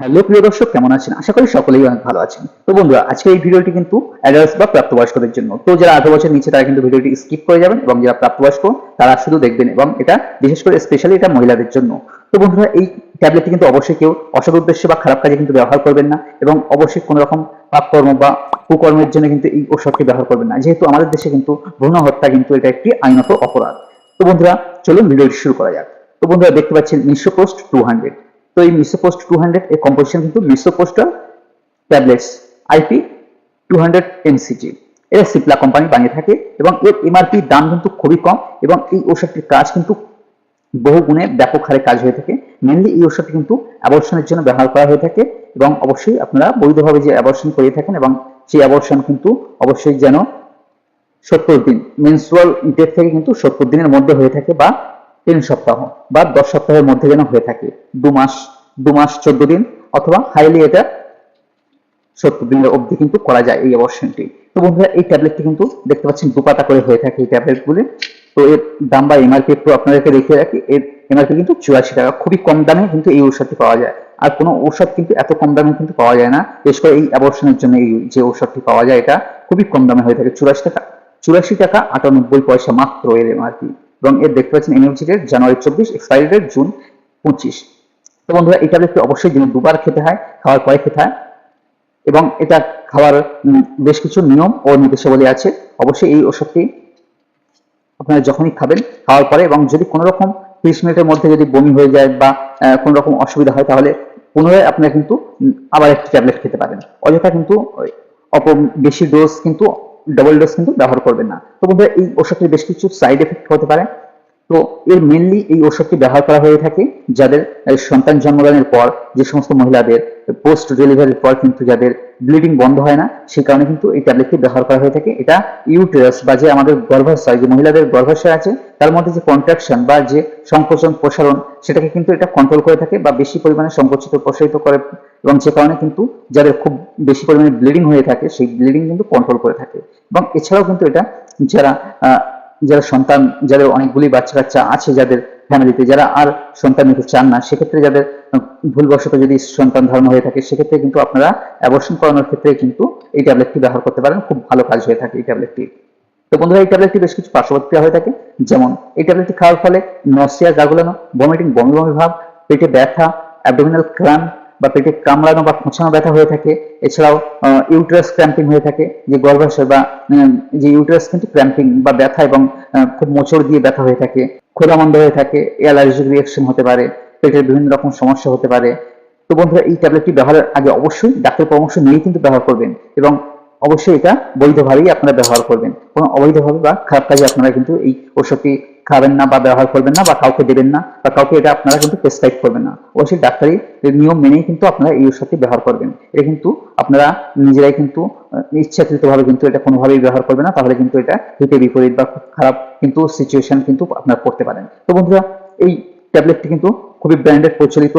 Hello প্রিয় দর্শক, কেমন আছেন? আশা করি সকলেই অনেক ভালো আছেন। তো বন্ধুরা, আজকে এই ভিডিওটি কিন্তু অ্যাডাল্টস বা প্রাপ্তবয়স্কদের জন্য। তো যারা 18 বছরের নিচে তারা কিন্তু ভিডিওটি স্কিপ করে যাবেন, এবং যারা প্রাপ্তবয়স্ক তারা শুধু দেখবেন, এবং এটা বিশেষ করে স্পেশালি এটা মহিলাদের জন্য। তো বন্ধুরা, এই ট্যাবলেটটি কিন্তু অবশ্যই কেউ অসৎ উদ্দেশ্যে বা খারাপ কাজে কিন্তু ব্যবহার করবেন না, এবং অবশ্যই কোনো রকম পাপকর্ম বা কুকর্মের জন্য কিন্তু এই ওষুধটি ব্যবহার করবেন না, যেহেতু আমাদের দেশে কিন্তু ভ্রূণ হত্যা কিন্তু এটা একটি আইনত অপরাধ। তো বন্ধুরা, চলুন ভিডিওটি শুরু করা যাক। তো বন্ধুরা, দেখতে পাচ্ছেন মিসোপোস্ট 200। তো এই মিসোপোস্ট 200 এর কম্পোজিশন কিন্তু মিসোপোস্টার ট্যাবলেটস আইপি 200 এমসিজি। এর সিপ্লা কোম্পানি বানিয়ে থাকে, এবং এর এমআরপি দাম কিন্তু খুবই কম, এবং এই ওষুধটির কাজ কিন্তু বহু গুণে ব্যাপক হারে কাজ হয়ে থাকে। মেনলি এই ওষুধটি কিন্তু অ্যাবর্শনের জন্য ব্যবহার করা হয়ে থাকে, এবং অবশ্যই আপনারা বৈধভাবে যে অ্যাবর্শন করে থাকেন, এবং সেই অ্যাবর্শন কিন্তু অবশ্যই যেন 70 দিন মেনস্ট্রুয়াল ডেট থেকে কিন্তু 70 দিনের মধ্যে হয়ে থাকে, বা 3 সপ্তাহ বা 10 সপ্তাহের মধ্যে যেন হয়ে থাকে। 2 মাস 14 দিন, অথবা হাইলি এটা 70 দিনের অবধি কিন্তু করা যায় এই অবশ্যই। তো বন্ধুরা, এই ট্যাবলেটটি কিন্তু দেখতে পাচ্ছেন দুপাতা করে হয়ে থাকে এই ট্যাবলেটগুলি। তো এর দাম বা এমআরপি একটু আপনাদেরকে দেখিয়ে রাখি। এর এমআরপি কিন্তু 84 টাকা। খুবই কম দামে কিন্তু এই ঔষধটি পাওয়া যায়। আর কোনো ঔষধ কিন্তু এত কম দামে কিন্তু পাওয়া যায় না, বিশেষ করে এই অ্যাবর্শনের জন্য এই যে ঔষধটি পাওয়া যায় এটা খুবই কম দামে হয়ে থাকে। 84 টাকা 98 পয়সা মাত্র এর এমআরপি। এবং এর দেখতে পাচ্ছেন এনএমসি ডেট জানুয়ারি 24, এক্সপায়ারি ডেট জুন 25। তো বন্ধুরা, এই ট্যাবলেটটি অবশ্যই দিনে দুবার খেতে হয়, খাওয়ার পরে খেতে হয়, এবং এটা খাওয়ার বেশ কিছু নিয়ম ও নির্দেশাবলী আছে। অবশ্যই এই ওষুধটি আপনারা যখনই খাবেন, খাওয়ার পরে, এবং যদি কোনো রকম 30 মিনিটের মধ্যে যদি বমি হয়ে যায় বা কোনো রকম অসুবিধা হয়, তাহলে পুনরায় আপনারা কিন্তু আবার একটি ট্যাবলেট খেতে পারেন। অযথা কিন্তু বেশি ডোজ কিন্তু ডবল ডোজ কিন্তু ব্যবহার করবেন না। তো বন্ধুরা, এই ওষুধটির বেশ কিছু সাইড এফেক্ট হতে পারে। তো এর মেনলি এই ওষুধটি ব্যবহার করা হয়ে থাকে যাদের সন্তান জন্মদানের পর, যে সমস্ত মহিলাদের পোস্ট ডেলিভারির পর কিন্তু যাদের ব্লিডিং বন্ধ হয় না, সেই কারণে কিন্তু এই ট্যাবলেটটি ব্যবহার করা হয়ে থাকে। এটা ইউটেরাস বা যে আমাদের গর্ভাশয়, যে মহিলাদের গর্ভাশয় আছে তার মধ্যে যে কন্ট্রাকশন বা যে সংকোচন প্রসারণ, সেটাকে কিন্তু এটা কন্ট্রোল করে থাকে, বা বেশি পরিমাণে সংকুচিত প্রসারিত করে, এবং যে কারণে কিন্তু যাদের খুব বেশি পরিমাণে ব্লিডিং হয়ে থাকে সেই ব্লিডিং কিন্তু কন্ট্রোল করে থাকে। এবং এছাড়াও কিন্তু এটা যারা যারা সন্তান, যাদের অনেকগুলি বাচ্চা কাচ্চা আছে, যাদের ফ্যামিলিতে যারা আর সন্তান নিতে চান না, সেক্ষেত্রে যাদের ভুলবশত যদি সন্তান ধারণ হয়ে থাকে, সেক্ষেত্রে কিন্তু আপনারা অ্যাবর্শন করানোর ক্ষেত্রে কিন্তু এই ট্যাবলেটটি ব্যবহার করতে পারেন। খুব ভালো কাজ হয়ে থাকে এই ট্যাবলেটটি। তো বন্ধুরা, এই ট্যাবলেটটি বেশ কিছু পার্শ্বপ্রতিক্রিয়া হয়ে থাকে, যেমন এই ট্যাবলেটটি খাওয়ার ফলে নসিয়া, গাগুলানো, ভমিটিং, বমি বমি ভাব, পেটে ব্যথা, অ্যাবডোমিনাল ক্রাম্প বা পেটে কামড়ানো বা খোঁচানো ব্যথা হয়ে থাকে। এছাড়াও ইউটেরাস ক্র্যাম্পিং হয়ে থাকে, যে গর্ভাশয় বা যে ইউটেরাস কিন্তু ক্র্যাম্পিং বা ব্যথা, এবং খুব মোচড় দিয়ে ব্যথা হয়ে থাকে, ক্ষুধামন্দ হয়ে থাকে, অ্যালার্জিক রিয়াকশন হতে পারে, পেটের বিভিন্ন রকম সমস্যা হতে পারে। তো বন্ধুরা, এই ট্যাবলেটটি ব্যবহারের আগে অবশ্যই ডাক্তারের পরামর্শ নিয়ে কিন্তু ব্যবহার করবেন, এবং অবশ্যই এটা বৈধভাবেই আপনারা ব্যবহার করবেন। কোনো অবৈধভাবে বা খারাপ কাজে আপনারা কিন্তু এই ওষুধটি খাবেন না, বা ব্যবহার করবেন না, বা কাউকে দেবেন না, বা কাউকে এটা আপনারা কিন্তু প্রেসক্রাইব করবেন না। অবশ্যই ডাক্তারি নিয়ম মেনেই কিন্তু আপনারা এই ওষুধটি ব্যবহার করবেন। এটা কিন্তু আপনারা নিজেরাই কিন্তু ইচ্ছাকৃতভাবে কিন্তু এটা কোনোভাবেই ব্যবহার করবেন না, তাহলে কিন্তু এটা হিতে বিপরীত বা খুব খারাপ কিন্তু সিচুয়েশন কিন্তু আপনারা পড়তে পারেন। তো বন্ধুরা, এই ট্যাবলেটটি কিন্তু খুবই ব্র্যান্ডেড প্রচলিত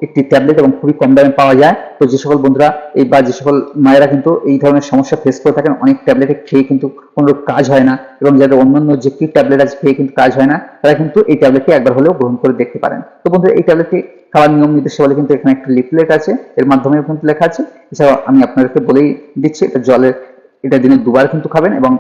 একটি ট্যাবলেট, এবং খুবই কম দামে পাওয়া যায়। তো যে সকল বন্ধুরা বা যে সকল মায়েরা কিন্তু এই ধরনের সমস্যা ফেস করে থাকেন, অনেক ট্যাবলেটে খেয়ে কিন্তু কোনো কাজ হয় না, এবং যাদের অন্যান্য যে কি ট্যাবলেট আছে খেয়ে কিন্তু কাজ হয় না, তারা কিন্তু এই ট্যাবলেটটি একবার হলেও গ্রহণ করে দেখতে পারেন। তো বন্ধুরা, এই ট্যাবলেটটি খাওয়ার নিয়ম নির্দেশাবলী কিন্তু এখানে একটা লিফলেট আছে, এর মাধ্যমে কিন্তু লেখা আছে। এছাড়াও আমি আপনাদেরকে বলেই দিচ্ছি, এটা দিনে দুবার কিন্তু খাবেন, এবং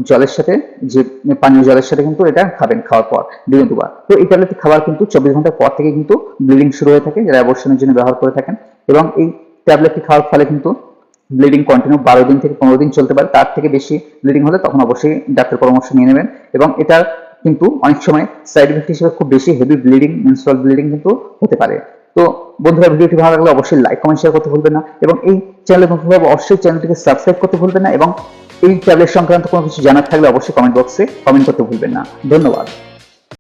জলের সাথে, যে পানীয় জলের সাথে কিন্তু এটা খাবেন খাওয়ার পর দিনে দুবার। তো এই ট্যাবলেটটি খাওয়ার কিন্তু 24 ঘন্টার পর থেকে কিন্তু ব্লিডিং শুরু হয়ে থাকে, যারা অ্যাবর্শনের জন্য ব্যবহার করে থাকেন। এবং এই ট্যাবলেটটি খাওয়ার ফলে কিন্তু ব্লিডিং কন্টিনিউ 12 দিন থেকে 15 দিন চলতে পারে। তার থেকে বেশি ব্লিডিং হলে তখন অবশ্যই ডাক্তার পরামর্শ নিয়ে নেবেন। এবং এটার কিন্তু অনেক সময় সাইড এফেক্ট হিসেবে খুব বেশি হেভি ব্লিডিং, মেনস্ট্রুয়াল ব্লিডিং কিন্তু হতে পারে। তো বন্ধুরা, ভিডিওটি ভালো লাগলে অবশ্যই লাইক, কমেন্ট, শেয়ার করতে ভুলবেন না, এবং এই চ্যানেলে নতুন হলে অবশ্যই চ্যানেলটিকে সাবস্ক্রাইব করতে ভুলবেন না, এবং এই ট্যাবলেট সংক্রান্ত কোনো কিছু জানার থাকলে অবশ্যই কমেন্ট বক্সে কমেন্ট করতে ভুলবেন না। ধন্যবাদ।